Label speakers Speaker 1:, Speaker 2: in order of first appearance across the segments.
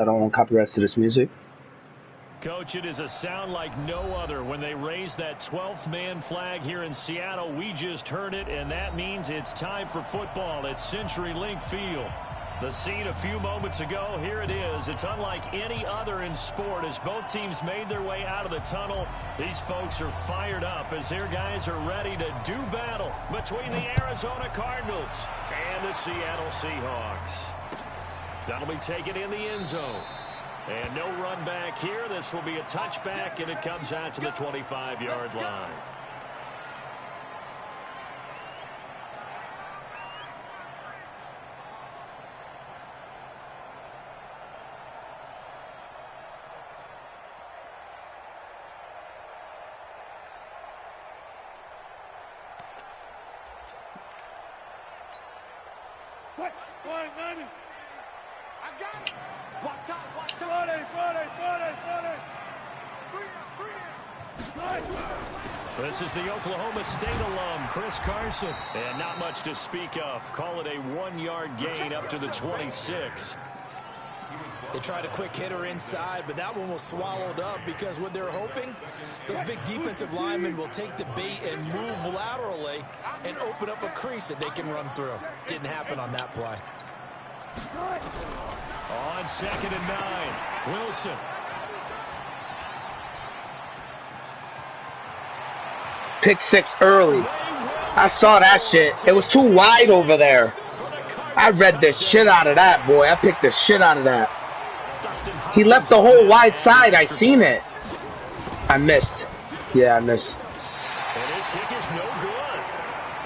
Speaker 1: I don't want copyrights to this music.
Speaker 2: Coach, it is a sound like no other when they raise that 12th man flag here in Seattle. We just heard it, and that means it's time for football at CenturyLink Field. The scene a few moments ago, here it is. It's unlike any other in sport as both teams made their way out of the tunnel. These folks are fired up as their guys are ready to do battle between the Arizona Cardinals and the Seattle Seahawks. That'll be taken in the end zone. And no run back here. This will be a touchback, and it comes out to the 25-yard line. This is the Oklahoma State alum, Chris Carson. And not much to speak of. Call it a 1-yard gain up to the 26.
Speaker 3: They tried a quick hitter inside, but that one was swallowed up because what they're hoping, those big defensive linemen will take the bait and move laterally and open up a crease that they can run through. Didn't happen on that play.
Speaker 2: On 2nd and 9, Wilson.
Speaker 1: Pick 6 early. I saw that shit. It was too wide over there. I read the shit out of that, boy. I picked the shit out of that. He left the whole wide side. I seen it. I missed. Yeah, I missed.
Speaker 2: And his kick is no good.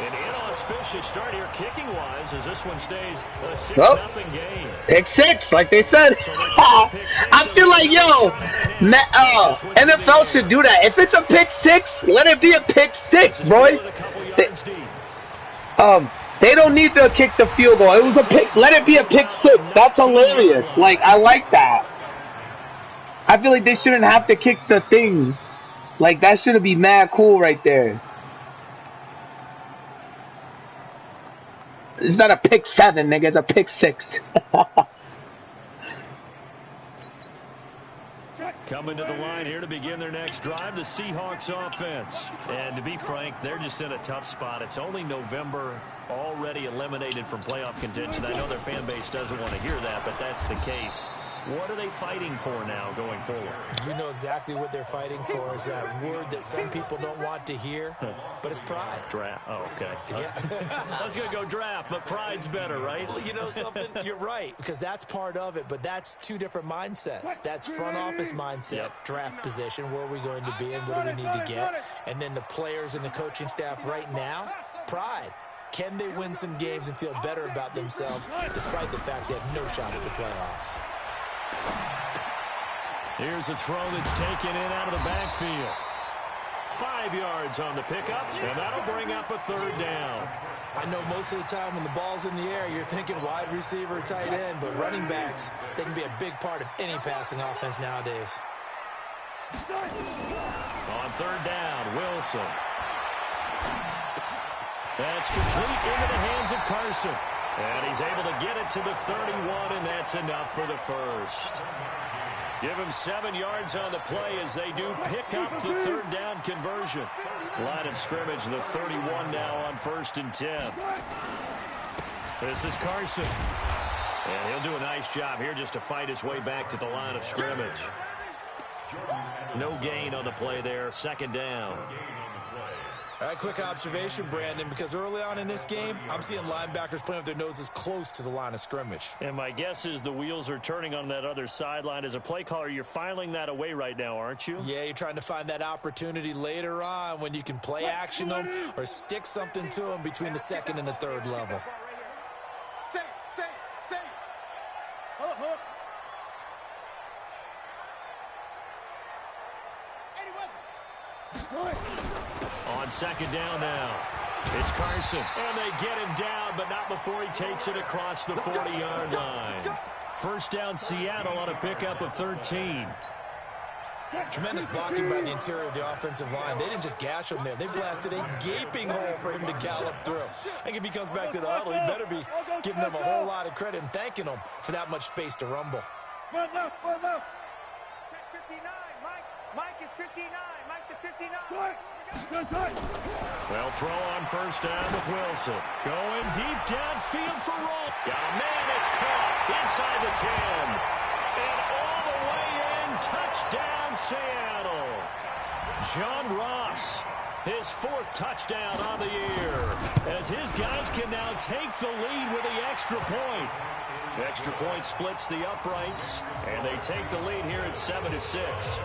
Speaker 2: An inauspicious start here kicking-wise as this one stays a 6-0 game.
Speaker 1: Pick 6, like they said. I feel like, yo, NFL should do that. If it's a pick 6, let it be a pick 6, boy. They don't need to kick the field goal. It was a pick. Let it be a pick 6. That's hilarious. Like, I like that. I feel like they shouldn't have to kick the thing. Like, that should be mad cool right there. It's not a pick 7, nigga. It's a pick 6.
Speaker 2: Coming to the line here to begin their next drive, the Seahawks offense. And to be frank, they're just in a tough spot. It's only November, already eliminated from playoff contention. I know their fan base doesn't want to hear that, but that's the case. What are they fighting for now going forward?
Speaker 3: You know exactly what they're fighting for is that word that some people don't want to hear, but it's pride.
Speaker 2: Draft. Oh, okay.
Speaker 3: Yeah.
Speaker 2: I was going to go draft, but pride's better, right?
Speaker 3: Well, you know something? You're right, because that's part of it, but that's two different mindsets. That's front office mindset, draft position, where are we going to be and what do we need to get? And then the players and the coaching staff right now, pride. Can they win some games and feel better about themselves despite the fact they have no shot at the playoffs?
Speaker 2: Here's a throw that's taken in out of the backfield. 5 yards on the pickup, and that'll bring up a 3rd down.
Speaker 3: I know most of the time when the ball's in the air, you're thinking wide receiver, tight end, but running backs, they can be a big part of any passing offense nowadays.
Speaker 2: On 3rd down, Wilson. That's complete into the hands of Carson. And he's able to get it to the 31, and that's enough for the first. Give him 7 yards on the play as they do pick up the 3rd down conversion. Line of scrimmage, the 31 now on 1st and 10. This is Carson. And he'll do a nice job here just to fight his way back to the line of scrimmage. No gain on the play there, 2nd down.
Speaker 3: All right, quick observation, Brandon, because early on in this game, I'm seeing linebackers playing with their noses close to the line of scrimmage.
Speaker 2: And my guess is the wheels are turning on that other sideline. As a play caller, you're filing that away right now, aren't you?
Speaker 3: Yeah, you're trying to find that opportunity later on when you can play action them or stick something to them between the 2nd and the 3rd level.
Speaker 2: On 2nd down now, it's Carson. And they get him down, but not before he takes it across the 40-yard line. 1st down, Seattle on a pickup of 13.
Speaker 3: Tremendous blocking by the interior of the offensive line. They didn't just gash him there. They blasted a gaping hole for him to gallop through. I think if he comes back to the huddle, he better be giving them a whole lot of credit and thanking them for that much space to rumble.
Speaker 4: Check 59. Mike is 59. Mike to 59.
Speaker 2: Well, throw on first down with Wilson. Going deep downfield for Roll. Got a man, it's caught inside the 10. And all the way in, touchdown Seattle. John Ross, his 4th touchdown on the year, as his guys can now take the lead with the extra point. The extra point splits the uprights, and they take the lead here at 7-6.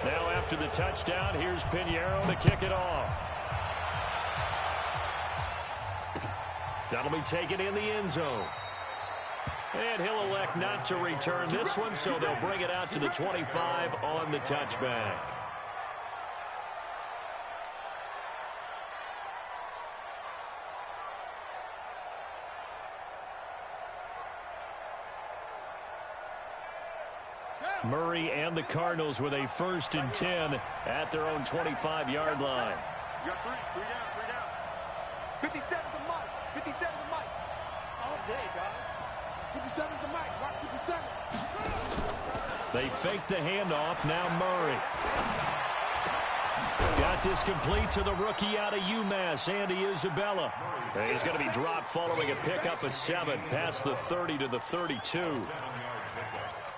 Speaker 2: Now after the touchdown, here's Pinheiro to kick it off. That'll be taken in the end zone. And he'll elect not to return this one, so they'll bring it out to the 25 on the touchback. Murray and the Cardinals with a 1st and 10 at their own 25-yard line.
Speaker 4: You got 3 down. 57's the Mike. 57's the Mike. All day, dog. 57's the Mike. Watch 57.
Speaker 2: They fake the handoff. Now Murray. Got this complete to the rookie out of UMass, Andy Isabella. He's going to be dropped following a pickup of 7 past the 30 to the 32.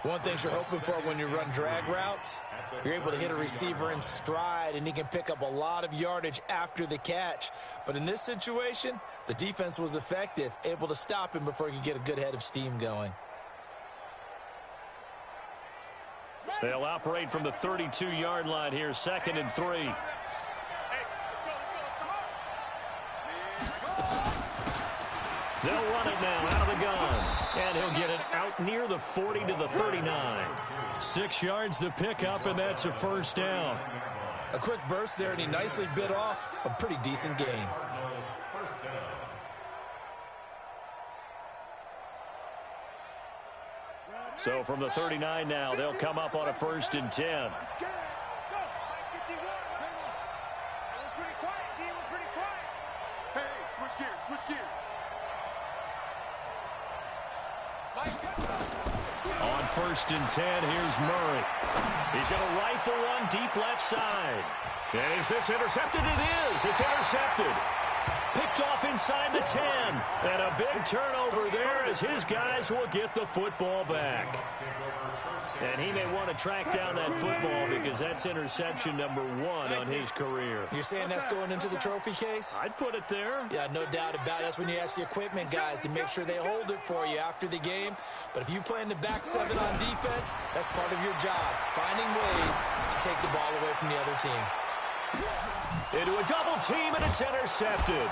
Speaker 3: One thing you're hoping for when you run drag routes, you're able to hit a receiver in stride, and he can pick up a lot of yardage after the catch. But in this situation, the defense was effective, able to stop him before he could get a good head of steam going.
Speaker 2: They'll operate from the 32-yard line here, 2nd and 3. They'll run it now out of the gun. And he'll get it out near the 40 to the 39. 6 yards the pickup, and that's a 1st down.
Speaker 3: A quick burst there, and he nicely bit off a pretty decent gain.
Speaker 2: So from the 39 now, they'll come up on a 1st and 10. On 1st and 10, here's Murray. He's going to rifle one deep left side. And is this intercepted? It is. It's intercepted. Picked off inside the 10. And a big turnover there as his guys will get the football back. And he may want to track down that football because that's interception number 1 on his career.
Speaker 3: You're saying that's going into the trophy case?
Speaker 2: I'd put it there.
Speaker 3: Yeah, no doubt about it. That's when you ask the equipment guys to make sure they hold it for you after the game. But if you play in the back 7 on defense, that's part of your job, finding ways to take the ball away from the other team.
Speaker 2: Into a double team, and it's intercepted.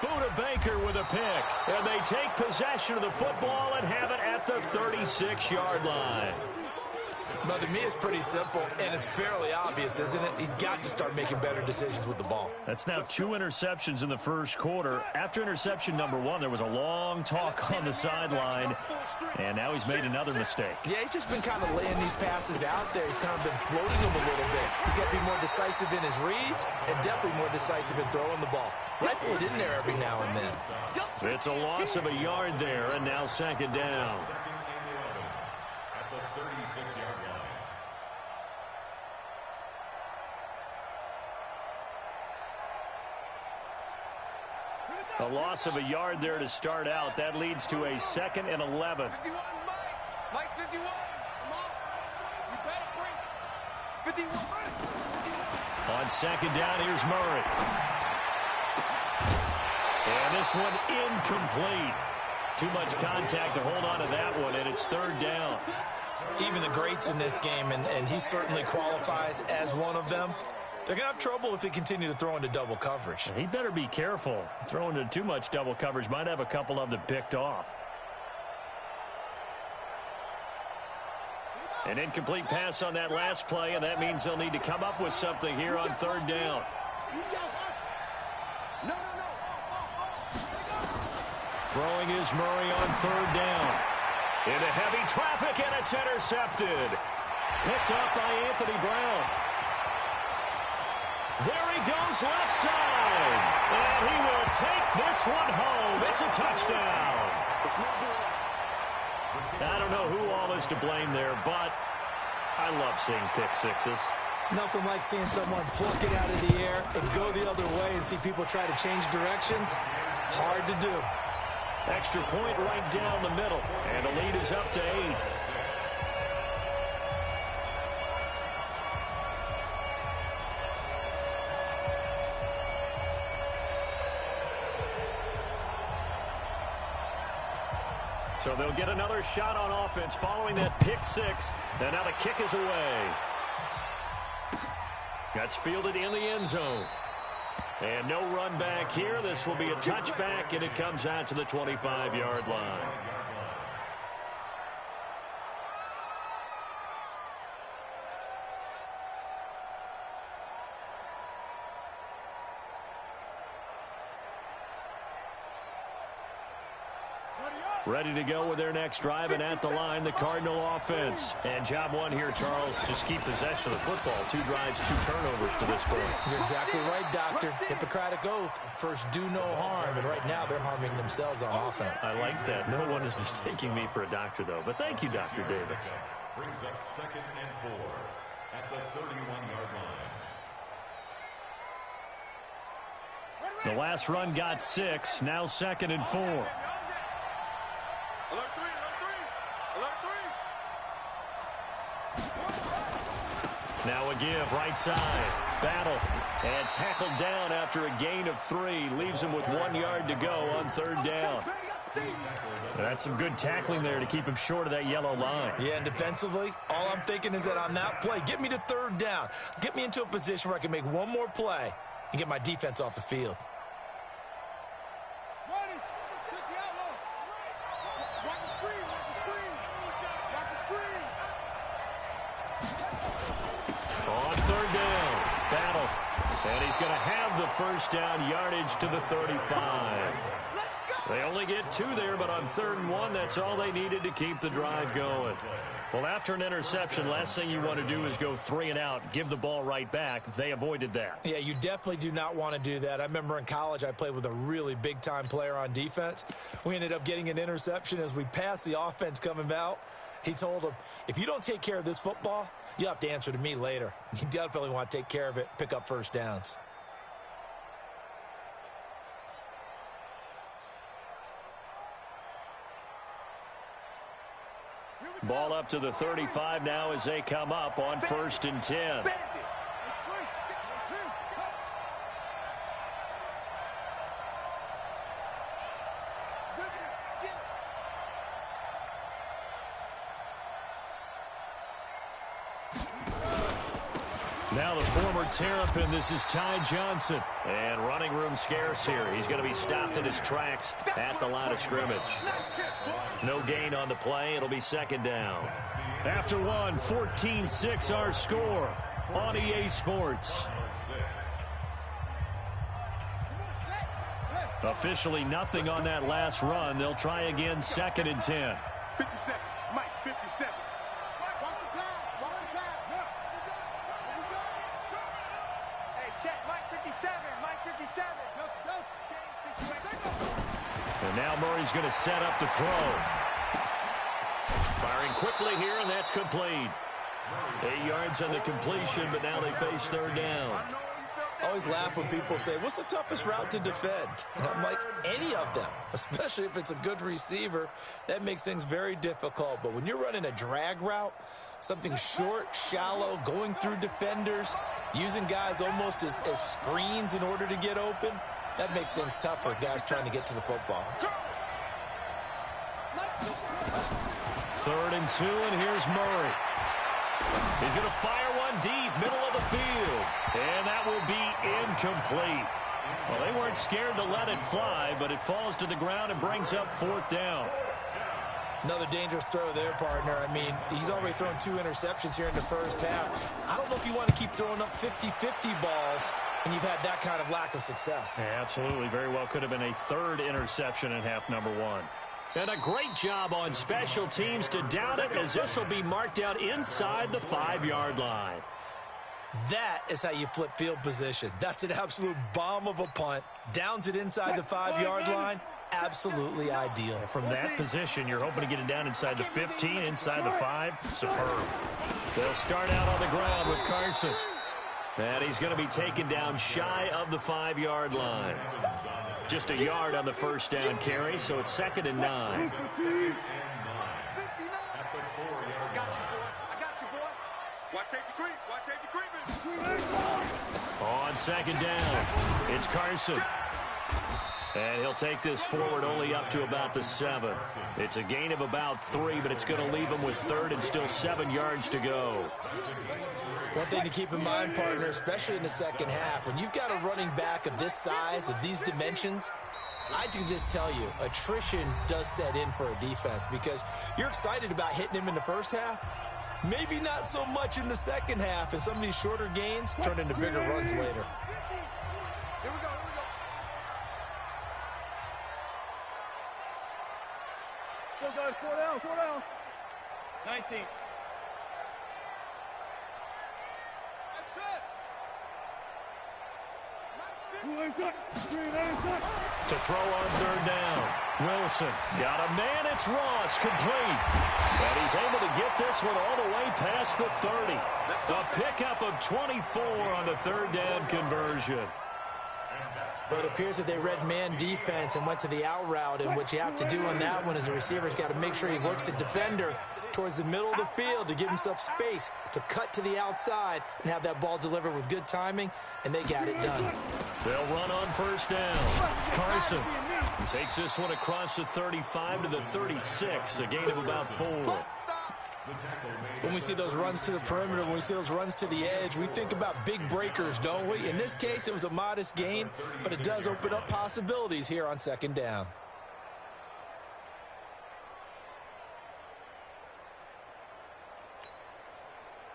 Speaker 2: Buda Baker with a pick. And they take possession of the football and have it at the 36-yard line.
Speaker 3: But to me, it's pretty simple, and it's fairly obvious, isn't it? He's got to start making better decisions with the ball.
Speaker 2: That's now 2 interceptions in the first quarter. After interception number 1, there was a long talk on the sideline, and now he's made another mistake.
Speaker 3: Yeah, he's just been kind of laying these passes out there. He's kind of been floating them a little bit. He's got to be more decisive in his reads and definitely more decisive in throwing the ball. Rifle it in there every now and then.
Speaker 2: It's a loss of a yard there, and now 2nd down. A loss of a yard there to start out. That leads to a 2nd and 11.
Speaker 4: 51, Mike 51. Come on. You better bring 51.
Speaker 2: On 2nd down, here's Murray. And this one incomplete. Too much contact to hold on to that one, and it's 3rd down.
Speaker 3: Even the greats in this game, and he certainly qualifies as one of them, they're going to have trouble if they continue to throw into double coverage.
Speaker 2: He better be careful. Throwing into too much double coverage might have a couple of them picked off. An incomplete pass on that last play, and that means they'll need to come up with something here on 3rd down. Throwing is Murray on 3rd down. Into heavy traffic, and it's intercepted. Picked up by Anthony Brown. There he goes left side. And he will take this one home. It's a touchdown. I don't know who all is to blame there, but I love seeing pick sixes.
Speaker 3: Nothing like seeing someone pluck it out of the air and go the other way and see people try to change directions. Hard to do.
Speaker 2: Extra point right down the middle, and the lead is up to 8. So they'll get another shot on offense following that pick six. And now the kick is away. That's fielded in the end zone. And no run back here. This will be a touchback, and it comes out to the 25-yard line. Ready to go with their next drive, and at the line, the Cardinal offense. And job one here, Charles, just keep possession of the football. 2 drives, 2 turnovers to this point.
Speaker 3: You're exactly right, Doctor. Hippocratic oath. First, do no harm. And right now, they're harming themselves on offense.
Speaker 2: I like that. No one is mistaking me for a doctor, though. But thank you, Dr. DAVIXX.
Speaker 5: Brings up 2nd and 4 at the 31-yard line.
Speaker 2: The last run got 6. Now 2nd and 4.
Speaker 4: Alert 3, alert 3.
Speaker 2: Now a give, right side. Battle. And tackled down after a gain of 3. Leaves him with 1 yard to go on 3rd down. That's some good tackling there to keep him short of that yellow line.
Speaker 3: Yeah, and defensively, all I'm thinking is that on that play, get me to 3rd down. Get me into a position where I can make one more play and get my defense off the field.
Speaker 2: On 3rd down, battle. And he's going to have the 1st down, yardage to the 35. They only get 2 there, but on 3rd and 1, that's all they needed to keep the drive going. Well, after an interception, last thing you want to do is go 3 and out, give the ball right back. They avoided that.
Speaker 3: Yeah, you definitely do not want to do that. I remember in college I played with a really big-time player on defense. We ended up getting an interception as we passed the offense coming out. He told him, if you don't take care of this football, you'll have to answer to me later. You definitely want to take care of it, pick up 1st downs.
Speaker 2: Ball up to the 35 now as they come up on 1st and 10. Now the former Terrapin, this is Ty Johnson. And running room scarce here. He's going to be stopped in his tracks at the line of scrimmage. No gain on the play. It'll be 2nd down. After one, 14-6 our score on EA Sports. Officially nothing on that last run. They'll try again 2nd and 10.
Speaker 4: 57, Mike, 57. Watch the pass, watch the pass. Hey, check, Mike 57, Mike 57.
Speaker 2: And now Murray's going to set up to throw. Firing quickly here, and that's complete. 8 yards on the completion, but now they face 3rd down.
Speaker 3: I always laugh when people say, what's the toughest route to defend? And I'm like, any of them, especially if it's a good receiver. That makes things very difficult. But when you're running a drag route, something short, shallow, going through defenders, using guys almost as screens in order to get open, that makes things tough for guys trying to get to the football.
Speaker 2: 3rd and 2, and here's Murray. He's going to fire one deep, middle of the field. And that will be incomplete. Well, they weren't scared to let it fly, but it falls to the ground and brings up 4th down.
Speaker 3: Another dangerous throw there, partner. I mean, he's already thrown 2 interceptions here in the 1st half. I don't know if you want to keep throwing up 50-50 balls when you've had that kind of lack of success.
Speaker 2: Yeah, absolutely. Very well could have been a 3rd interception in half number 1. And a great job on special teams to down it, as this will be marked out inside the 5-yard line.
Speaker 3: That is how you flip field position. That's an absolute bomb of a punt. Downs it inside the 5-yard line. Absolutely ideal.
Speaker 2: From that position, you're hoping to get it down inside the 15, inside the 5. Superb. They'll start out on the ground with Carson. And he's going to be taken down shy of the 5-yard line. Just a yard on the first down carry, so it's 2nd and 9.
Speaker 4: I got you, boy. Watch safety creep. Watch safety creeping.
Speaker 2: On 2nd down, it's Carson. And he'll take this forward only up to about the 7. It's a gain of about 3, but it's going to leave him with 3rd and still 7 yards to go.
Speaker 3: One thing to keep in mind, partner, especially in the second half, when you've got a running back of this size, of these dimensions, I can just tell you, attrition does set in for a defense because you're excited about hitting him in the first half. Maybe not so much in the second half, and some of these shorter gains turn into bigger runs later.
Speaker 4: Here we go. Go, guys. 4 down. 19.
Speaker 2: To throw on 3rd down. Wilson got a man. It's Ross, complete. And he's able to get this one all the way past the 30. A pickup of 24 on the 3rd down conversion.
Speaker 3: But it appears that they read man defense and went to the out route, and what you have to do on that one is the receiver's got to make sure he works the defender towards the middle of the field to give himself space to cut to the outside and have that ball delivered with good timing, and they got it done.
Speaker 2: They'll run on 1st down. Carson takes this one across the 35 to the 36, a gain of about 4.
Speaker 3: When we see those runs to the perimeter, when we see those runs to the edge, we think about big breakers, don't we? In this case, it was a modest gain, but it does open up possibilities here on 2nd down.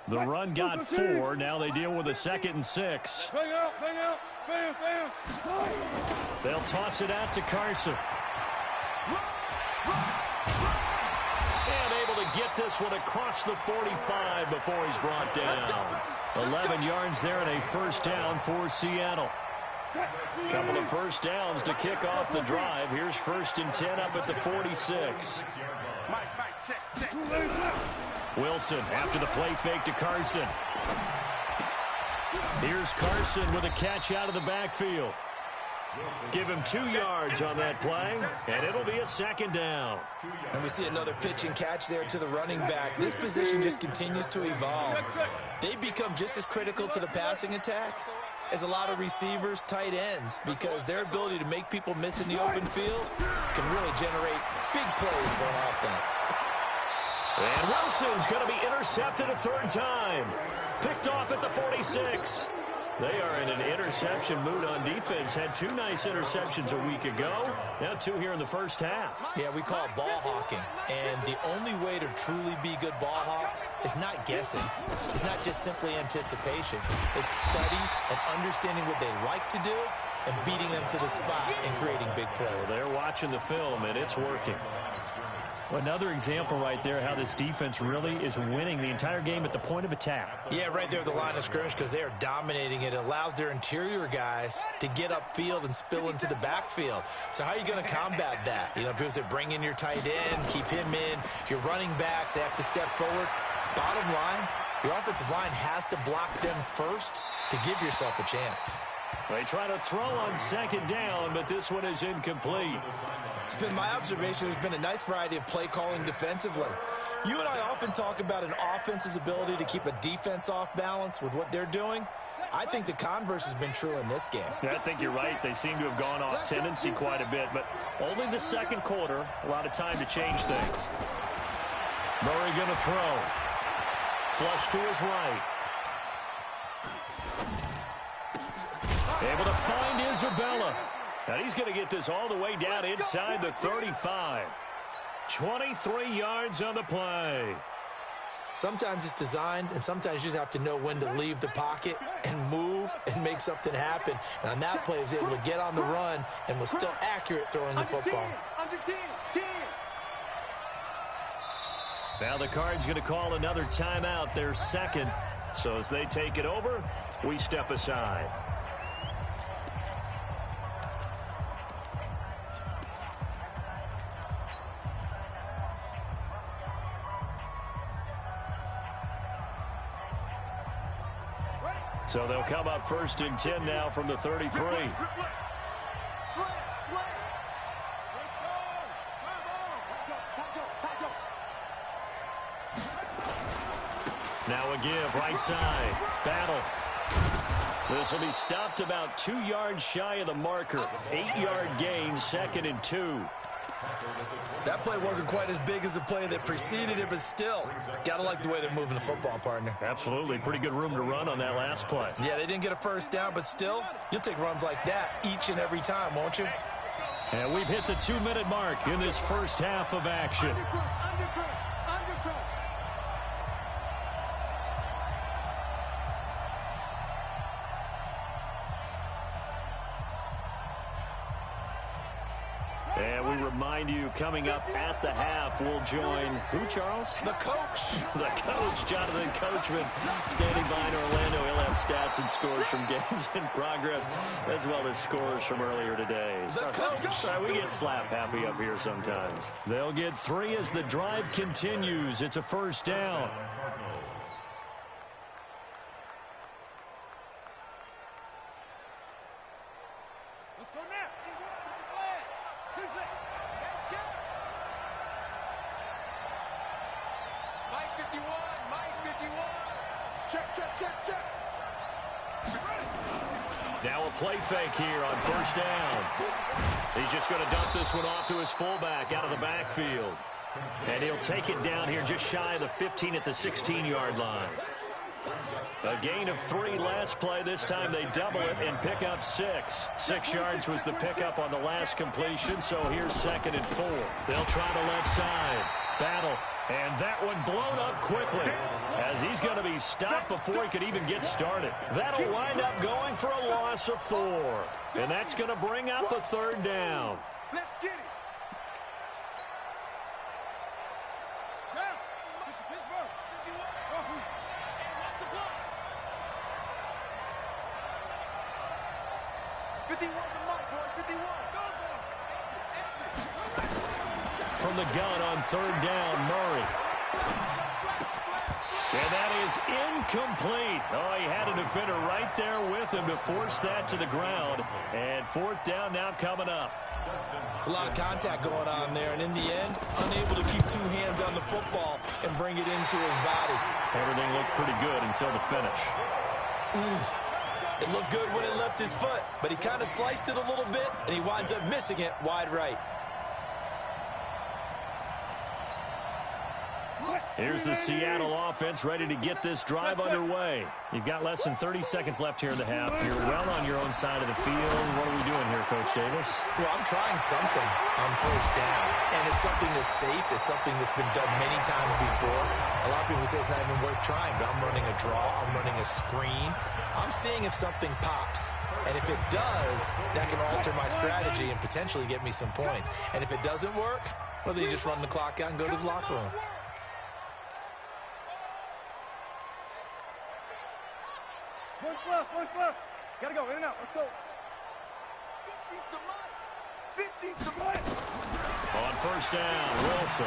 Speaker 2: The run got 4. Now they deal with a 2nd and 6.
Speaker 4: Bang out. Bam.
Speaker 2: They'll toss it out to Carson. And able to get this one across the 45 before he's brought down. 11 yards there and a 1st down for Seattle. Couple of 1st downs to kick off the drive. Here's 1st and 10 up at the 46.
Speaker 4: Mike, check.
Speaker 2: Wilson after the play fake to Carson. Here's Carson with a catch out of the backfield. Give him 2 yards on that play, and it'll be a 2nd down.
Speaker 3: And we see another pitch and catch there to the running back. This position just continues to evolve. They become just as critical to the passing attack as a lot of receivers, tight ends, because their ability to make people miss in the open field can really generate big plays for an offense.
Speaker 2: And Wilson's going to be intercepted a 3rd time. Picked off at the 46. They are in an interception mood on defense. Had 2 nice interceptions a week ago. Now 2 here in the first half.
Speaker 3: Yeah, we call it ball hawking. And the only way to truly be good ball hawks is not guessing. It's not just simply anticipation. It's study and understanding what they like to do and beating them to the spot and creating big plays.
Speaker 2: They're watching the film, and it's working. Another example right there how this defense really is winning the entire game at the point of attack.
Speaker 3: Yeah, right there at the line of scrimmage because they are dominating it. It allows their interior guys to get upfield and spill into the backfield. So how are you going to combat that? You know, because they bring in your tight end, keep him in. Your running backs, they have to step forward. Bottom line, your offensive line has to block them first to give yourself a chance.
Speaker 2: They try to throw on 2nd down, but this one is incomplete.
Speaker 3: It's been my observation there's been a nice variety of play calling defensively. You and I often talk about an offense's ability to keep a defense off balance with what they're doing. I think the converse has been true in this game.
Speaker 2: Yeah, I think you're right. They seem to have gone off tendency quite a bit, but only the 2nd quarter, a lot of time to change things. Murray going to throw. Flush to his right. Able to find Isabella. And he's going to get this all the way down inside the 35. 23 yards on the play.
Speaker 3: Sometimes it's designed, and sometimes you just have to know when to leave the pocket and move and make something happen. And on that play, he was able to get on the run and was still accurate throwing the football.
Speaker 2: Now the Cards going to call another timeout, their 2nd. So as they take it over, we step aside. So they'll come up 1st and 10 now from the 33. Now a give, right side. Battle. This will be stopped about 2 yards shy of the marker. 8-yard gain, 2nd and 2.
Speaker 3: That play wasn't quite as big as the play that preceded it, but still, gotta like the way they're moving the football, partner.
Speaker 2: Absolutely. Pretty good room to run on that last play.
Speaker 3: Yeah, they didn't get a first down, but still, you'll take runs like that each and every time, won't you?
Speaker 2: And we've hit the 2-minute mark in this first half of action. And we remind you, coming up at the half, we'll join who, Charles?
Speaker 3: The coach.
Speaker 2: The coach, Jonathan Coachman, standing by in Orlando. He'll have stats and scores from games in progress, as well as scores from earlier today.
Speaker 3: The coach.
Speaker 2: Sorry, we get slap happy up here sometimes. They'll get 3 as the drive continues. It's a first down.
Speaker 4: Let's go now. Mike 51, Mike 51. Check, check, check, check.
Speaker 2: Now a play fake here on first down. He's just going to dump this one off to his fullback out of the backfield. And he'll take it down here just shy of the 15 at the 16-yard line. A gain of 3 last play. This time they double it and pick up 6. 6 yards was the pickup on the last completion, so here's 2nd and 4. They'll try the left side. Battle. And that one blown up quickly as he's going to be stopped before he could even get started. That'll wind up going for a loss of 4. And that's going to bring up a 3rd down.
Speaker 4: Let's get it. Down. Pittsburgh. 51 to Mike, boy. 51. Go, go.
Speaker 2: From the gun on 3rd down, Murray. And that is incomplete. Oh, he had a defender right there with him to force that to the ground. And 4th down now coming up.
Speaker 3: It's a lot of contact going on there, and in the end, unable to keep 2 hands on the football and bring it into his body.
Speaker 2: Everything looked pretty good until the finish.
Speaker 3: It looked good when it left his foot, but he kind of sliced it a little bit, and he winds up missing it wide right.
Speaker 2: Here's the Seattle offense ready to get this drive underway. You've got less than 30 seconds left here in the half. You're well on your own side of the field. What are we doing here, Coach Davis?
Speaker 3: Well, I'm trying something on first down, and it's something that's safe. It's something that's been done many times before. A lot of people say it's not even worth trying, but I'm running a draw. I'm running a screen. I'm seeing if something pops. And if it does, that can alter my strategy and potentially get me some points. And if it doesn't work, well, then you just run the clock out and go to the locker room.
Speaker 4: One left. Gotta go, in and out. Let's go. 50's the Mike. 50's the Mike.
Speaker 2: On first down, Wilson.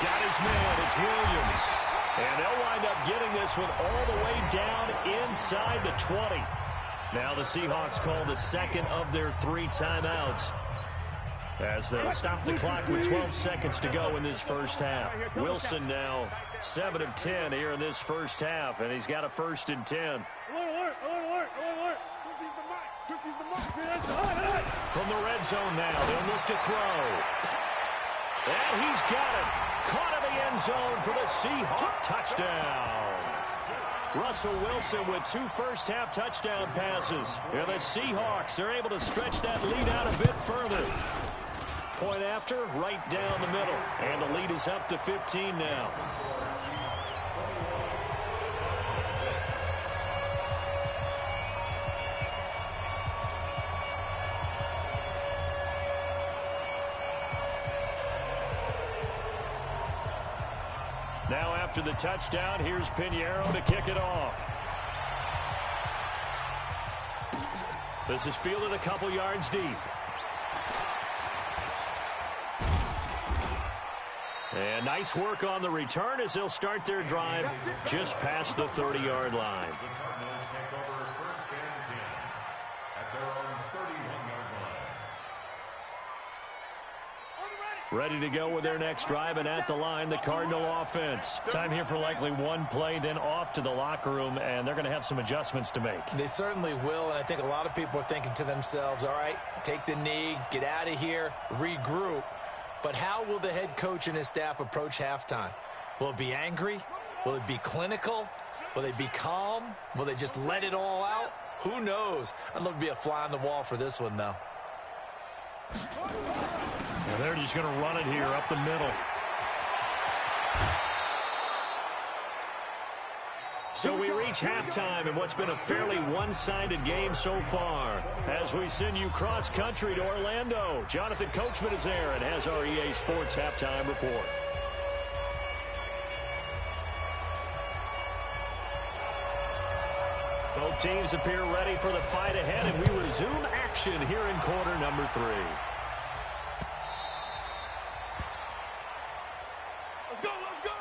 Speaker 2: Got his man. It's Williams. And they'll wind up getting this one all the way down inside the 20. Now the Seahawks call the 2nd of their 3 timeouts as they'll stop the clock with 12 seconds to go in this first half. Wilson now 7 of 10 here in this first half, and he's got a 1st and 10.
Speaker 4: Alert. 50's the Mike.
Speaker 2: From the red zone now, they'll look to throw. And he's got it. Caught in the end zone for the Seahawk touchdown. Russell Wilson with 2 first-half touchdown passes. And the Seahawks are able to stretch that lead out a bit further. Point after, right down the middle. And the lead is up to 15 now. Now after the touchdown. Here's Pinheiro to kick it off. This is fielded a couple yards deep. And nice work on the return as they'll start their drive just past the 30-yard line.
Speaker 5: The Cardinals take over first and 10 at their own 31-yard line.
Speaker 2: Ready to go with their next drive, and at the line, the Cardinal offense. Time here for likely one play, then off to the locker room, and they're going to have some adjustments to make.
Speaker 3: They certainly will, and I think a lot of people are thinking to themselves, all right, take the knee, get out of here, regroup. But how will the head coach and his staff approach halftime? Will it be angry? Will it be clinical? Will they be calm? Will they just let it all out? Who knows? I'd love to be a fly on the wall for this one, though.
Speaker 2: Well, they're just going to run it here up the middle. So we reach halftime in what's been a fairly one-sided game so far. As we send you cross-country to Orlando, Jonathan Coachman is there and has our EA Sports halftime report. Both teams appear ready for the fight ahead, and we resume action here in quarter number 3.
Speaker 4: Let's go, let's go!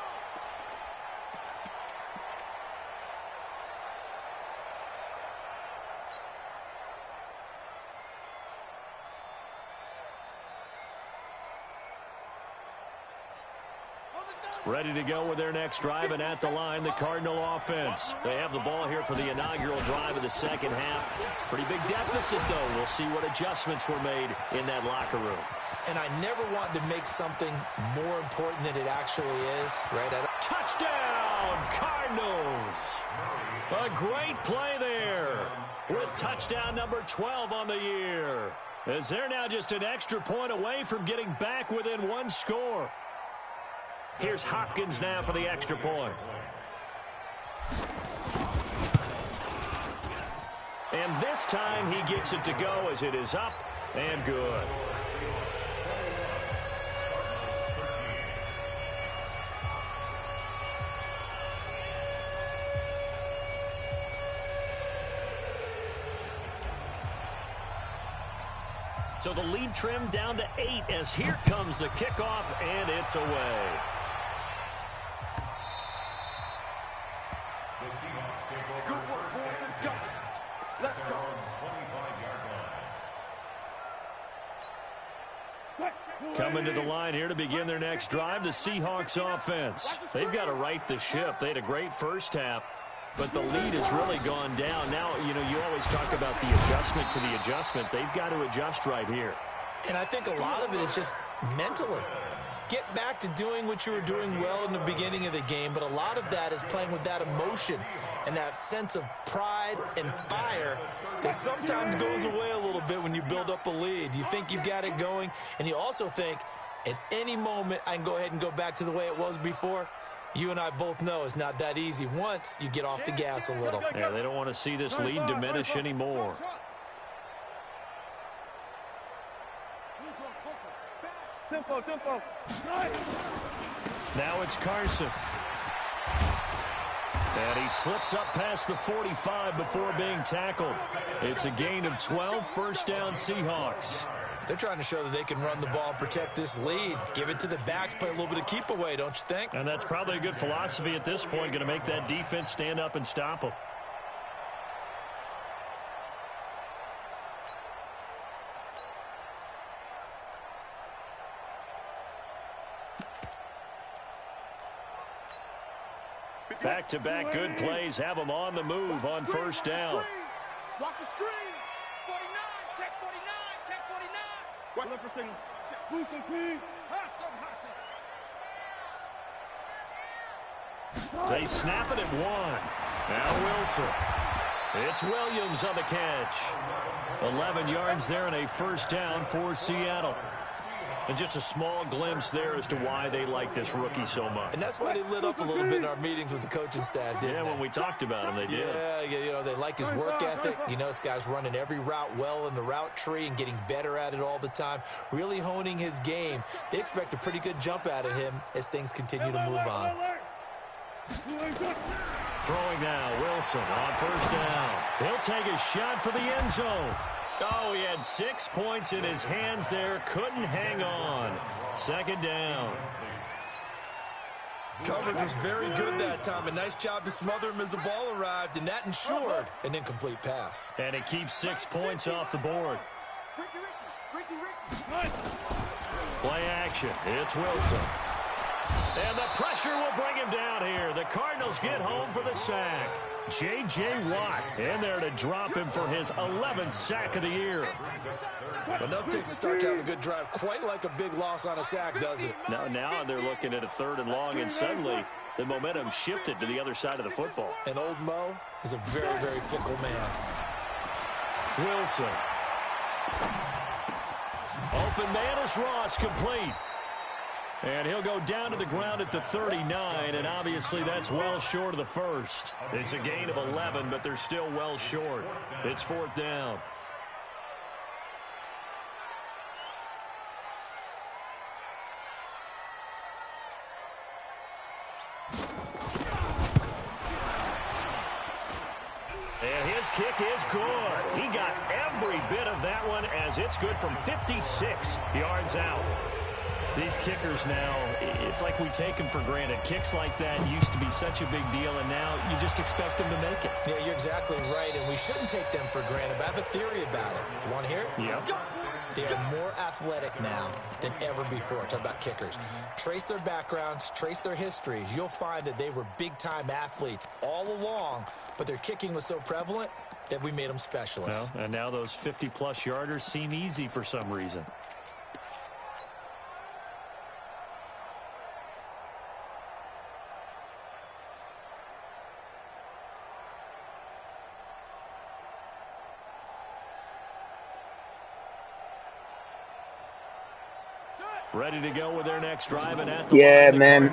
Speaker 2: Ready to go with their next drive, and at the line, the Cardinal offense. They have the ball here for the inaugural drive of the second half. Pretty big deficit, though. We'll see what adjustments were made in that locker room.
Speaker 3: And I never want to make something more important than it actually is, right?
Speaker 2: Touchdown, Cardinals! A great play there with touchdown number 12 on the year. As they're now just an extra point away from getting back within one score. Here's Hopkins now for the extra point. And this time he gets it to go as it is up and good. So the lead trimmed down to 8 as here comes the kickoff, and it's away.
Speaker 5: The Seahawks take over first and 10
Speaker 4: Let's
Speaker 5: at their
Speaker 4: go.
Speaker 5: own 25-yard line.
Speaker 2: Coming to the line here to begin their next drive, the Seahawks offense. They've got to right the ship. They had a great first half, but the lead has really gone down. Now, you know, you always talk about the adjustment to the adjustment. They've got to adjust right here.
Speaker 3: And I think a lot of it is just mentally. Get back to doing what you were doing well in the beginning of the game, but a lot of that is playing with that emotion and that sense of pride and fire that sometimes goes away a little bit when you build up a lead. You think you've got it going, and you also think at any moment I can go ahead and go back to the way it was before. You and I both know it's not that easy once you get off the gas a little.
Speaker 2: Yeah, they don't want to see this lead diminish anymore.
Speaker 4: Tempo, tempo.
Speaker 2: Now it's Carson. And he slips up past the 45 before being tackled. It's a gain of 12, first down Seahawks.
Speaker 3: They're trying to show that they can run the ball and protect this lead. Give it to the backs, play a little bit of keep away, don't you think?
Speaker 2: And that's probably a good philosophy at this point, going to make that defense stand up and stop them. Back-to-back good plays have them on the move on first down.
Speaker 4: Watch the screen. 49, check 49, check 49. What? Look for signal. Blue team.
Speaker 2: They snap it at 1. Now Wilson. It's Williams on the catch. 11 yards there and a first down for Seattle. And just a small glimpse there as to why they like this rookie so much.
Speaker 3: And that's why they lit up a little bit in our meetings with the coaching staff, didn't they?
Speaker 2: Yeah, when we talked about him, they did.
Speaker 3: Yeah, you know, they like his work ethic. You know, this guy's running every route well in the route tree and getting better at it all the time, really honing his game. They expect a pretty good jump out of him as things continue to move on.
Speaker 2: Throwing now, Wilson on first down. He'll take a shot for the end zone. Oh, he had 6 points in his hands there. Couldn't hang on. Second down.
Speaker 3: Coverage was very good that time. A nice job to smother him as the ball arrived, and that ensured an incomplete pass.
Speaker 2: And it keeps 6 points off the board. Play action. It's Wilson. And the pressure will bring him down here. The Cardinals get home for the sack. J.J. Watt in there to drop him for his 11th sack of the year.
Speaker 3: Enough takes to start to have a good drive. Quite like a big loss on a sack, does it?
Speaker 2: Now they're looking at a 3rd and long, and suddenly the momentum shifted to the other side of the football.
Speaker 3: And old Mo is a very, very fickle man.
Speaker 2: Wilson. Open man is Ross, complete. And he'll go down to the ground at the 39, and obviously that's well short of the first. It's a gain of 11, but they're still well short. It's 4th down. And his kick is good. He got every bit of that one as it's good from 56 yards out. These kickers now, it's like we take them for granted. Kicks like that used to be such a big deal, and now you just expect them to make it.
Speaker 3: Yeah, you're exactly right, and we shouldn't take them for granted, but I have a theory about it. You want to hear it?
Speaker 2: Yeah.
Speaker 3: They are more athletic now than ever before. Talk about kickers. Trace their backgrounds, trace their histories. You'll find that they were big-time athletes all along, but their kicking was so prevalent that we made them specialists.
Speaker 2: Well, and now those 50-plus yarders seem easy for some reason. Ready to go with their next drive, and at the
Speaker 1: yeah, man.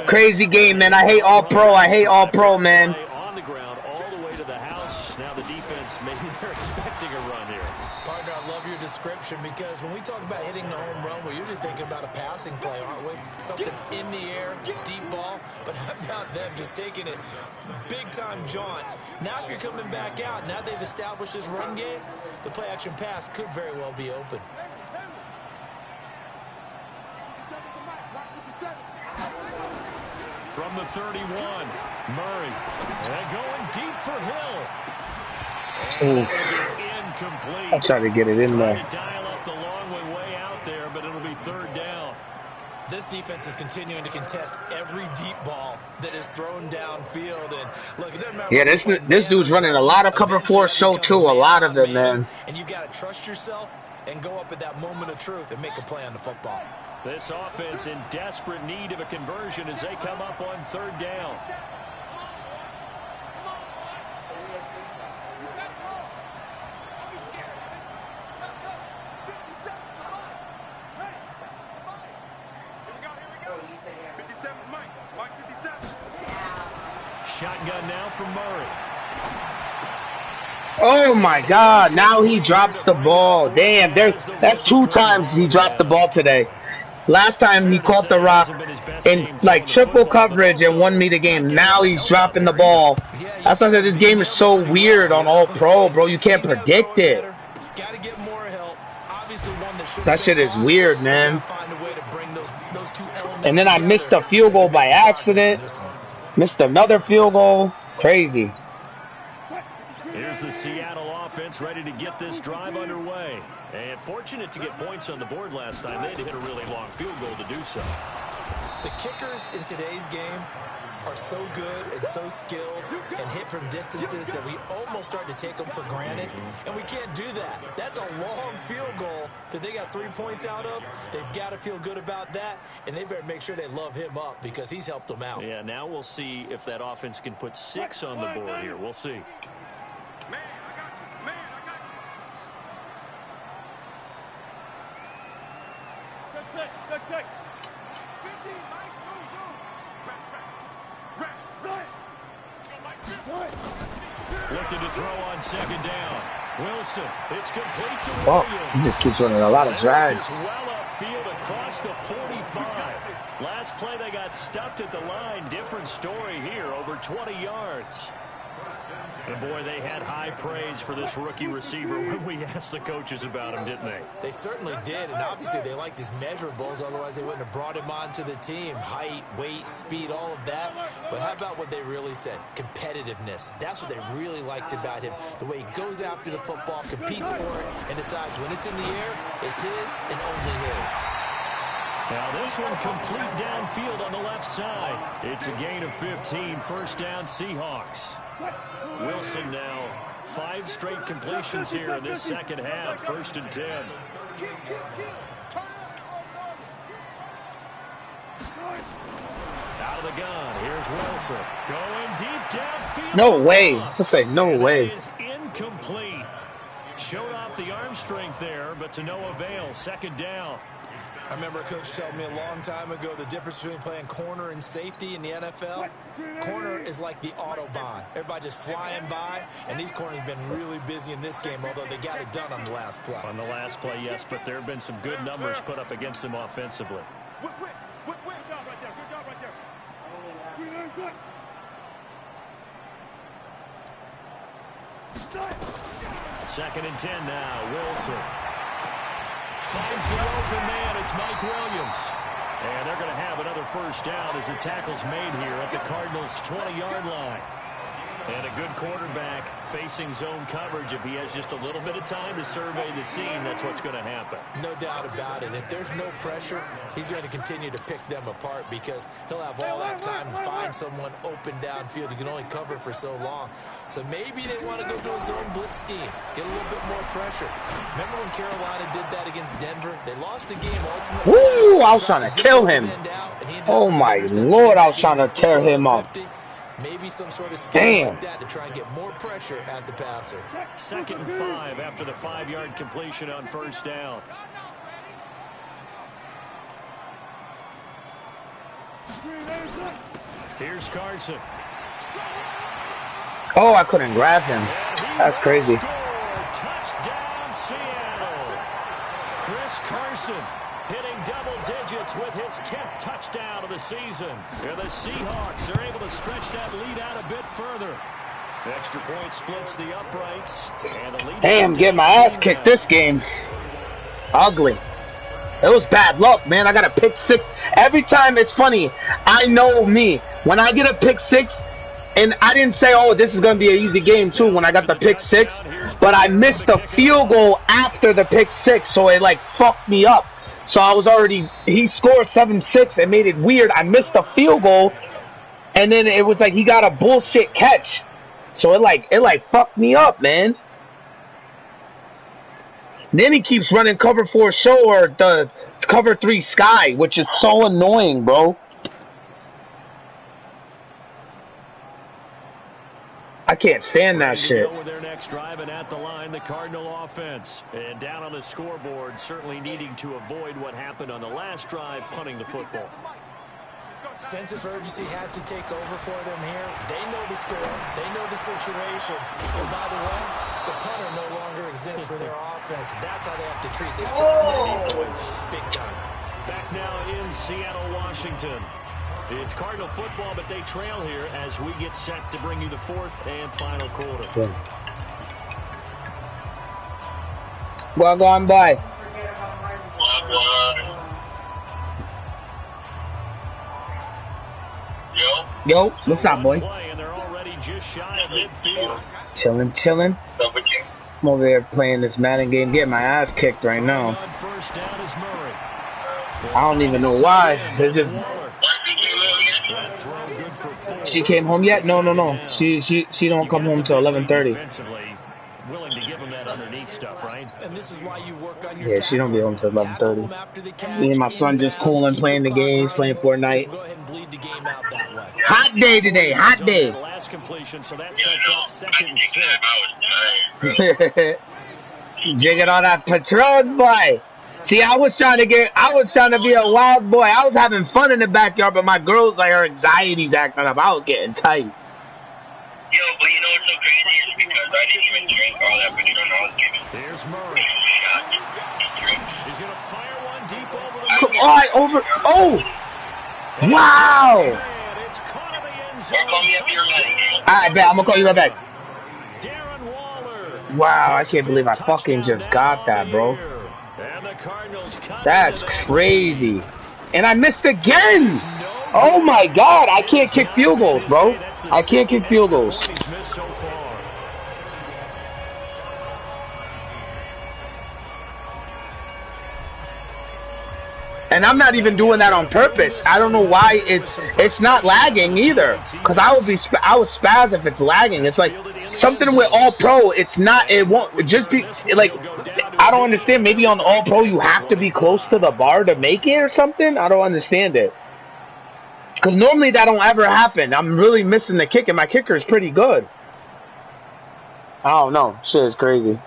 Speaker 1: Crazy game, man. I hate all pro. I hate all pro, man.
Speaker 2: On the ground, all the way to the house. Now the defense, maybe they're expecting a run here.
Speaker 3: Partner, I love your description because when we talk about hitting the home run, we're usually thinking about a passing play, aren't we? Something in the air, deep ball. But how about them just taking it big-time jaunt? Now if you're coming back out, now they've established this run game, the play-action pass could very well be open.
Speaker 2: From the 31, Murray. And going deep for Hill. Incomplete.
Speaker 1: I'll try to get it in there.
Speaker 2: Trying to dial up the long way out there, but it'll be 3rd down.
Speaker 3: This defense is continuing to contest every deep ball that is thrown downfield. And look, it doesn't matter.
Speaker 1: Yeah, this dude's running a lot of cover 4 show too. A lot of it, man.
Speaker 3: And you got to trust yourself and go up at that moment of truth and make a play on the football.
Speaker 2: This offense in desperate need of a conversion as they come up on 3rd down. Shotgun now from Murray.
Speaker 1: Oh my God! Now he drops the ball. Damn, that's 2 times he dropped the ball today. Last time he caught the rock in like triple coverage and won me the game. Now he's dropping the ball. That's why I said this game is so weird on All Pro, bro. You can't predict it. That shit is weird, man. And then I missed a field goal by accident. Missed another field goal. Crazy.
Speaker 2: Here's the Seattle offense ready to get this drive underway. And fortunate to get points on the board last time. They had to hit a really long field goal to do so.
Speaker 3: The kickers in today's game are so good and so skilled and hit from distances that we almost start to take them for granted. And we can't do that. That's a long field goal that they got 3 points out of. They've got to feel good about that. And they better make sure they love him up because he's helped them out.
Speaker 2: Yeah, now we'll see if that offense can put 6 on the board here. We'll see. Looking to throw on 2nd down. Wilson, it's complete to Williams.
Speaker 1: He just keeps running a lot of drags.
Speaker 2: Well upfield across the 45. last play they got stuffed at the line. Different story here, over 20 yards. And boy, they had high praise for this rookie receiver when we asked the coaches about him, didn't they?
Speaker 3: They certainly did, and obviously they liked his measurables, otherwise they wouldn't have brought him onto the team. Height, weight, speed, all of that. But how about what they really said? Competitiveness. That's what they really liked about him. The way he goes after the football, competes for it, and decides when it's in the air, it's his and only his.
Speaker 2: Now this one complete downfield on the left side. It's a gain of 15, first down Seahawks. Wilson now 5 straight completions here in this second half, 1st and 10. Out of the gun, here's Wilson. Going deep downfield.
Speaker 1: No way. Let's say no way.
Speaker 2: That is incomplete. Showed off the arm strength there, but to no avail. 2nd down.
Speaker 3: I remember a coach told me a long time ago the difference between playing corner and safety in the NFL. Corner is like the Autobahn. Everybody just flying by, and these corners have been really busy in this game, although they got it done on the last play.
Speaker 2: On the last play, yes, but there have been some good numbers put up against them offensively.
Speaker 4: Good job right there. Good job right there.
Speaker 2: 2nd and 10 now, Wilson. Finds the open man. It's Mike Williams. And they're going to have another first down as the tackle's made here at the Cardinals' 20-yard line. And a good quarterback facing zone coverage. If he has just a little bit of time to survey the scene, that's what's going to happen.
Speaker 3: No doubt about it. If there's no pressure, he's going to continue to pick them apart because he'll have all that time to find someone open downfield. You can only cover for so long. So maybe they want to go to a zone blitz scheme, get a little bit more pressure. Remember when Carolina did that against Denver? They lost the game ultimately.
Speaker 1: Woo! I was trying to kill him. Oh my Lord, I was trying to tear him up.
Speaker 3: Maybe some sort of scheme like that to try and get more pressure at the passer.
Speaker 2: 2nd and 5 after the 5-yard completion on first down. Here's Carson.
Speaker 1: Oh, I couldn't grab him. That's crazy.
Speaker 2: Touchdown, Seattle. Chris Carson hitting double digits with his 10th touchdown of the season. And the Seahawks are able to stretch that lead out a bit further. The extra point splits the uprights. And the lead.
Speaker 1: Damn, get my ass kicked this game. Ugly. It was bad luck, man. I got a pick 6. Every time, it's funny. I know me. When I get a pick 6, and I didn't say, oh, this is going to be an easy game, too, when I got the pick 6. But I missed the field goal after the pick 6, so it, like, fucked me up. So I was already, he scored 7-6 and made it weird. I missed the field goal, and then it was like he got a bullshit catch. So it like fucked me up, man. Then he keeps running cover 4 show or the cover 3 sky, which is so annoying, bro. I can't stand that shit.
Speaker 2: With their next drive and at the line, the Cardinal offense. And down on the scoreboard, certainly needing to avoid what happened on the last drive, punting the football.
Speaker 3: Sense of urgency has to take over for them here. They know the score. They know the situation. And by the way, the punter no longer exists for their offense. That's how they have to treat this job. Big time.
Speaker 2: Back now in Seattle, Washington. It's Cardinal football, but they trail here as we get set to bring you the 4th and final quarter.
Speaker 1: Yeah. Well gone by. Yo, what's up, boy?
Speaker 2: And they're already just shy of midfield.
Speaker 1: Chilling. I'm over here playing this Madden game, getting my ass kicked right now.
Speaker 2: First down is Murray.
Speaker 1: I don't even know why. It's just. She came home yet? No. She don't come home till 11:30.
Speaker 2: Willing to give him that underneath stuff, right?
Speaker 3: And this is why you work on your
Speaker 1: she don't be home till 11:30. Me and my son just cooling, playing the games, playing Fortnite.
Speaker 3: Go ahead and bleed the game out that way.
Speaker 1: Hot day today, hot day.
Speaker 2: Last completion, so that sets up 2nd and 6.
Speaker 1: Jigging on that Patron, boy. See, I was trying to be a wild boy. I was having fun in the backyard, but my girl's like her anxiety's acting up. I was getting tight.
Speaker 6: Yo, but you know what's so crazy is because I didn't even drink all that Patron I was given.
Speaker 2: Here's Murray. He's going to fire one deep over the middle.
Speaker 1: Oh! Wow!
Speaker 2: It's caught in the end
Speaker 6: Or
Speaker 2: zone.
Speaker 6: call me up your medic.
Speaker 1: I bet I'm gonna call you right back.
Speaker 2: Darren Waller.
Speaker 1: Wow, I
Speaker 2: His
Speaker 1: can't believe I
Speaker 2: fifth
Speaker 1: fucking
Speaker 2: touchdown
Speaker 1: just
Speaker 2: now
Speaker 1: got
Speaker 2: on
Speaker 1: that,
Speaker 2: the
Speaker 1: bro.
Speaker 2: year. And the Cardinals cut
Speaker 1: That's
Speaker 2: into that
Speaker 1: crazy.
Speaker 2: lead.
Speaker 1: And I missed again.
Speaker 2: It's no
Speaker 1: Oh
Speaker 2: good.
Speaker 1: my God, I
Speaker 2: It
Speaker 1: can't
Speaker 2: has
Speaker 1: kick
Speaker 2: not
Speaker 1: field
Speaker 2: been
Speaker 1: goals,
Speaker 2: his
Speaker 1: bro.
Speaker 2: day. That's the
Speaker 1: I can't kick
Speaker 2: second
Speaker 1: field
Speaker 2: extra
Speaker 1: goals.
Speaker 2: point he's missed so far.
Speaker 1: And I'm not even doing that on purpose. I don't know why it's not lagging either. Cause I would spaz if it's lagging. It's like something with All Pro. It's not. It won't just be like. I don't understand. Maybe on All Pro you have to be close to the bar to make it or something. I don't understand it. Cause normally that don't ever happen. I'm really missing the kick, and my kicker is pretty good. I don't know. Shit is crazy.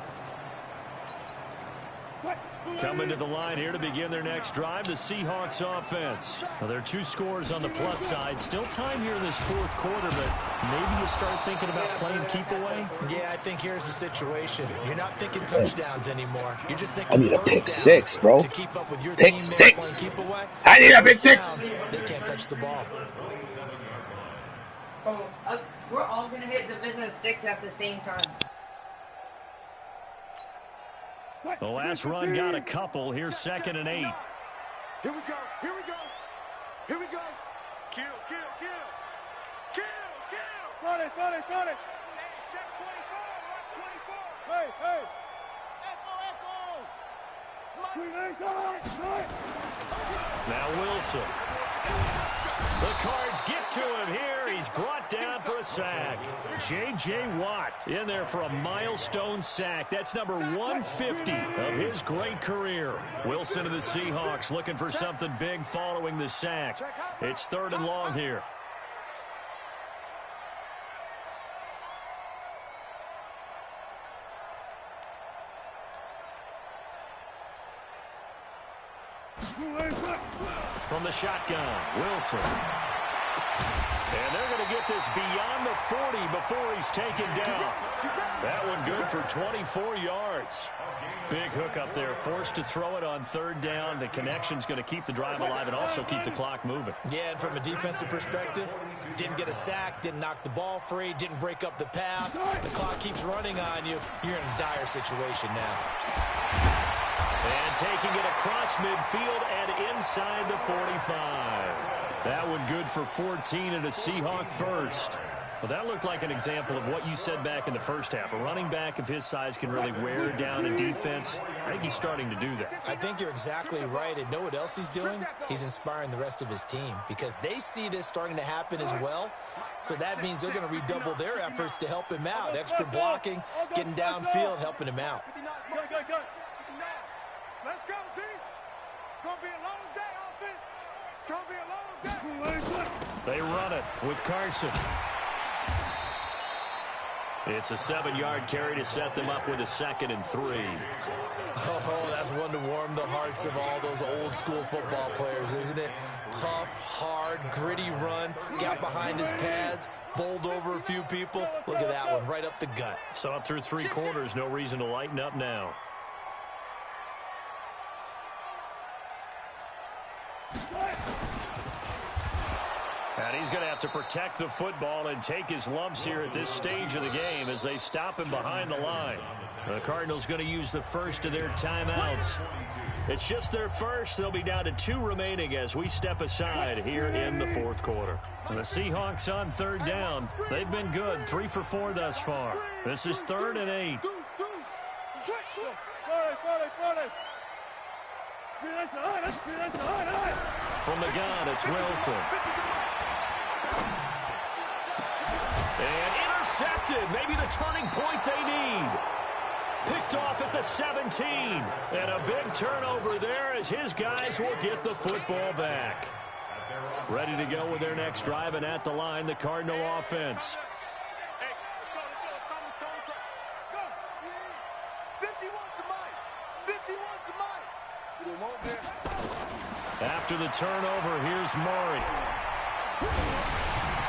Speaker 2: Coming to the line here to begin their next drive, the Seahawks offense. Well, there are 2 scores on the plus side. Still time here in this fourth quarter, but maybe you start thinking about playing keep away?
Speaker 3: Yeah, I think here's the situation. You're not thinking touchdowns anymore. You're just thinking
Speaker 1: I need a
Speaker 3: first
Speaker 1: pick
Speaker 3: downs.
Speaker 1: 6, bro.
Speaker 3: To keep up with your
Speaker 1: Pick
Speaker 3: team there
Speaker 1: 6.
Speaker 3: playing keep away.
Speaker 1: I need a pick
Speaker 3: First
Speaker 1: 6.
Speaker 3: downs, they can't touch the ball.
Speaker 7: Oh, we're all gonna hit Division 6 at the same time.
Speaker 2: The last run got a couple. Here's 2nd and 8.
Speaker 4: Here we go. Here we go. Here we go. Kill, kill, kill. Kill, kill. Run it, run it, run it. Check 24. Watch 24. Hey, hey. Echo, echo.
Speaker 2: Now Wilson. The Cards get to him here. He's brought down for a sack. J.J. Watt in there for a milestone sack. That's number 150 of his great career. Wilson of the Seahawks looking for something big following the sack. It's 3rd and long here. From the shotgun, Wilson. And they're going to get this beyond the 40 before he's taken down. That one good for 24 yards. Big hook up there, forced to throw it on 3rd down. The connection's going to keep the drive alive and also keep the clock moving.
Speaker 3: Yeah, and from a defensive perspective, didn't get a sack, didn't knock the ball free, didn't break up the pass. The clock keeps running on you. You're in a dire situation now.
Speaker 2: And taking it across midfield and inside the 45. That one good for 14 and a Seahawk first. Well, that looked like an example of what you said back in the first half. A running back of his size can really wear down a defense. I think he's starting to do that.
Speaker 3: I think you're exactly right. And know what else he's doing? He's inspiring the rest of his team because they see this starting to happen as well. So that means they're going to redouble their efforts to help him out. Extra blocking, getting downfield, helping him out.
Speaker 4: Let's go, D. It's going to be a long day, offense. It's going to be a long day.
Speaker 2: They run it with Carson. It's a 7-yard carry to set them up with a 2nd and 3.
Speaker 3: Oh, that's one to warm the hearts of all those old school football players, isn't it? Tough, hard, gritty run, got behind his pads, bowled over a few people. Look at that one, right up the gut.
Speaker 2: So up through 3 quarters, no reason to lighten up now. And he's going to have to protect the football and take his lumps here at this stage of the game as they stop him behind the line. The Cardinals going to use the first of their timeouts. It's just their first. They'll be down to 2 remaining as we step aside here in the 4th quarter. And the Seahawks on 3rd down. They've been good, 3 for 4 thus far. This is 3rd and 8. From the gun, it's Wilson. And intercepted. Maybe the turning point they need. Picked off at the 17. And a big turnover there as his guys will get the football back. Ready to go with their next drive, and at the line, the Cardinal offense. After the turnover, here's Murray.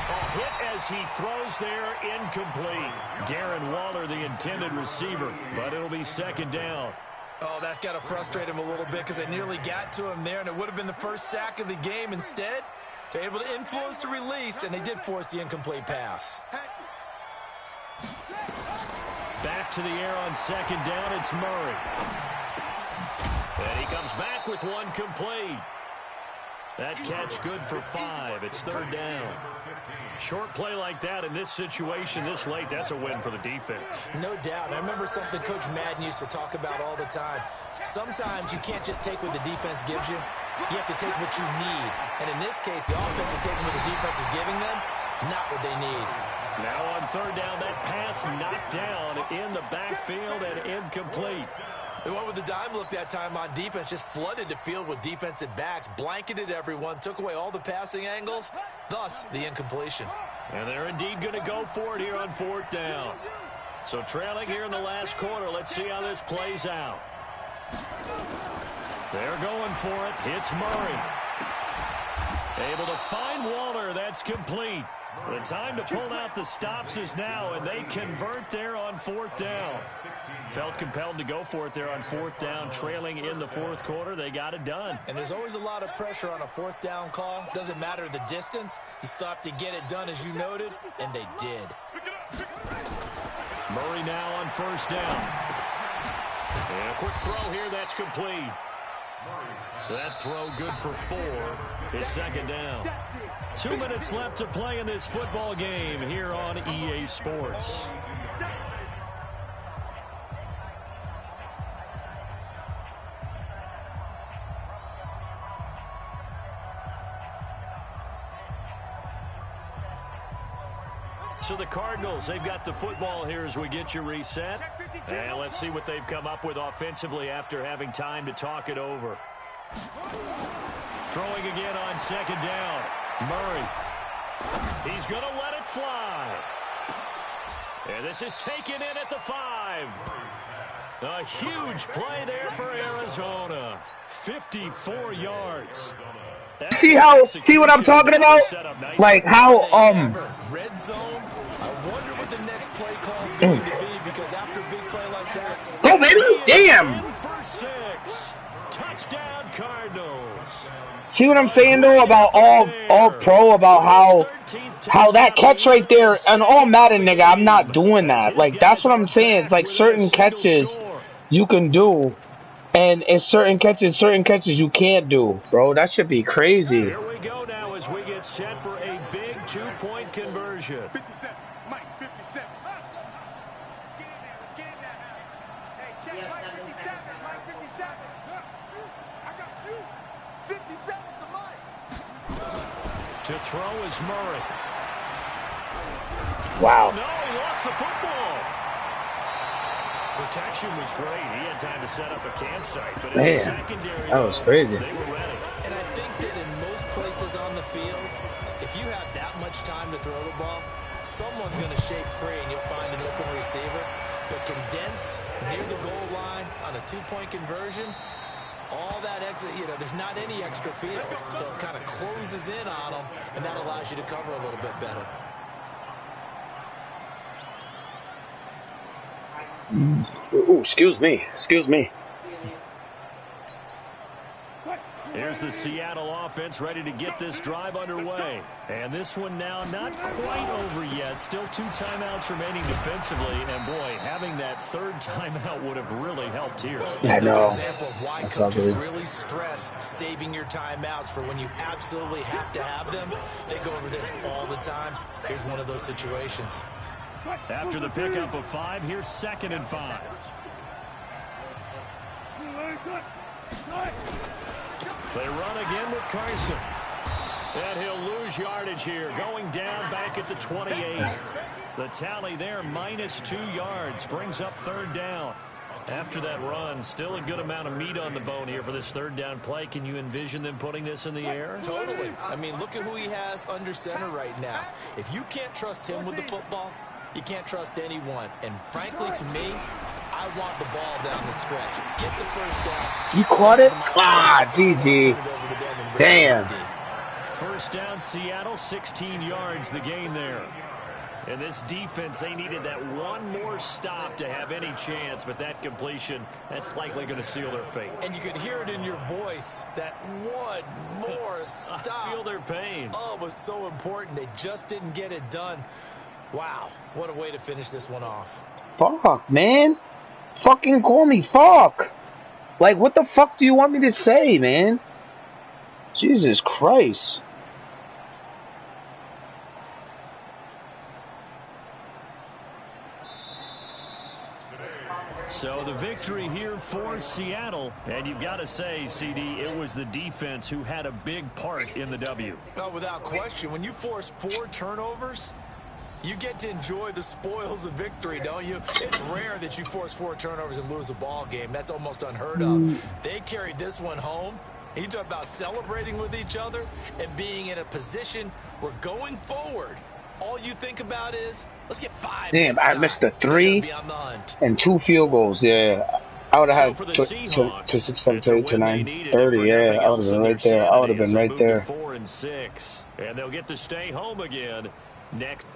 Speaker 2: A hit as he throws there, incomplete. Darren Waller, the intended receiver, but it'll be 2nd down.
Speaker 3: Oh, that's got to frustrate him a little bit because they nearly got to him there, and it would have been the first sack of the game. Instead, They're able to influence the release, and they did force the incomplete pass.
Speaker 2: Back to the air on second down, it's Murray. And he comes back with one complete. That catch good for 5. It's third down. Short play like that in this situation this late, that's a win for the defense.
Speaker 3: No doubt. I remember something Coach Madden used to talk about all the time. Sometimes you can't just take what the defense gives you. You have to take what you need. And in this case, the offense is taking what the defense is giving them, not what they need.
Speaker 2: Now on third down, that pass knocked down in the backfield and incomplete.
Speaker 3: They went with the dime look that time on defense, just flooded the field with defensive backs, blanketed everyone, took away all the passing angles, thus the incompletion.
Speaker 2: And they're indeed going to go for it here on fourth down. So trailing here in the last quarter, let's see how this plays out. They're going for it. It's Murray. Able to find Waller. That's complete. The time to pull out the stops is now, and they convert there on fourth down. Felt compelled to go for it there on fourth down, trailing in the fourth quarter. They got it done.
Speaker 3: And there's always a lot of pressure on a fourth down call. Doesn't matter the distance. You still have to get it done, as you noted, and they did.
Speaker 2: Murray now on first down. And a quick throw here. That's complete. That throw good for 4. It's second down. 2 minutes left to play in this football game here on EA Sports. So the Cardinals, they've got the football here as we get you reset. And let's see what they've come up with offensively after having time to talk it over. Throwing again on second down. Murray. He's going to let it fly. And this is taken in at the 5. A huge play there for Arizona. 54 yards.
Speaker 1: See what I'm talking about? Like how
Speaker 3: red zone. I wonder what the next play call is going to be, because after a big play like that.
Speaker 1: Oh baby, damn.
Speaker 2: For 6. Touchdown Cardinals.
Speaker 1: See what I'm saying though about all pro, about how that catch right there, and all Madden nigga, I'm not doing that. Like that's what I'm saying. It's like certain catches you can do, and it's certain catches you can't do, bro. That should be crazy.
Speaker 2: Here we go now as we get set for a big 2-point conversion.
Speaker 4: 57, Mike, 57. Let's get in there. Hey, check Mike, 57, Mike, 57. I got you. 57 to Mike.
Speaker 2: To throw is Murray.
Speaker 1: Wow.
Speaker 2: No, he lost the football. Protection was great. He had time to set up a campsite, but in the secondary,
Speaker 1: that was crazy.
Speaker 2: They were ready.
Speaker 3: And I think that in most places on the field, if you have that much time to throw the ball, someone's going to shake free and you'll find an open receiver. But condensed near the goal line on a 2-point conversion, all that exit, there's not any extra field. So it kind of closes in on them, and that allows you to cover a little bit better.
Speaker 1: Ooh, excuse me.
Speaker 2: Here's the Seattle offense ready to get this drive underway. And this one now not quite over yet. Still 2 timeouts remaining defensively. And boy, having that third timeout would have really helped here.
Speaker 1: I know.
Speaker 3: Example of why coaches really stress saving your timeouts for when you absolutely have to have them. They go over this all the time. Here's one of those situations.
Speaker 2: After the pickup of 5, here's 2nd and 5. They run again with Carson. And he'll lose yardage here. Going down back at the 28. The tally there, -2 yards. Brings up third down. After that run, still a good amount of meat on the bone here for this third down play. Can you envision them putting this in the air?
Speaker 3: Totally. I mean, look at who he has under center right now. If you can't trust him with the football, you can't trust anyone. And frankly, to me, I want the ball down the stretch. Get the first down.
Speaker 1: You caught it? Ah, GG. Damn.
Speaker 2: First down, Seattle, 16 yards the gain there. And this defense, they needed that one more stop to have any chance, but that completion, that's likely going to seal their fate.
Speaker 3: And you could hear it in your voice, that one more stop.
Speaker 2: I feel their pain.
Speaker 3: Oh, it was so important. They just didn't get it done. Wow, what a way to finish this one off.
Speaker 1: Fuck, man. Fucking call me fuck. Like, what the fuck do you want me to say, man? Jesus Christ.
Speaker 2: So the victory here for Seattle. And you've got to say, CD, it was the defense who had a big part in the W.
Speaker 3: Oh, without question. When you force 4 turnovers, you get to enjoy the spoils of victory, don't you? It's rare that you force 4 turnovers and lose a ball game. That's almost unheard of. They carried this one home. You talk about celebrating with each other and being in a position where going forward, all you think about is, let's get 5.
Speaker 1: Damn, I missed the 3 and 2 field goals. Yeah, I would have had 2, 6, 7, 8, 9, 30. Yeah, I would have been right there. I would have been right there.
Speaker 2: 4 and 6, and they'll get to stay home again next.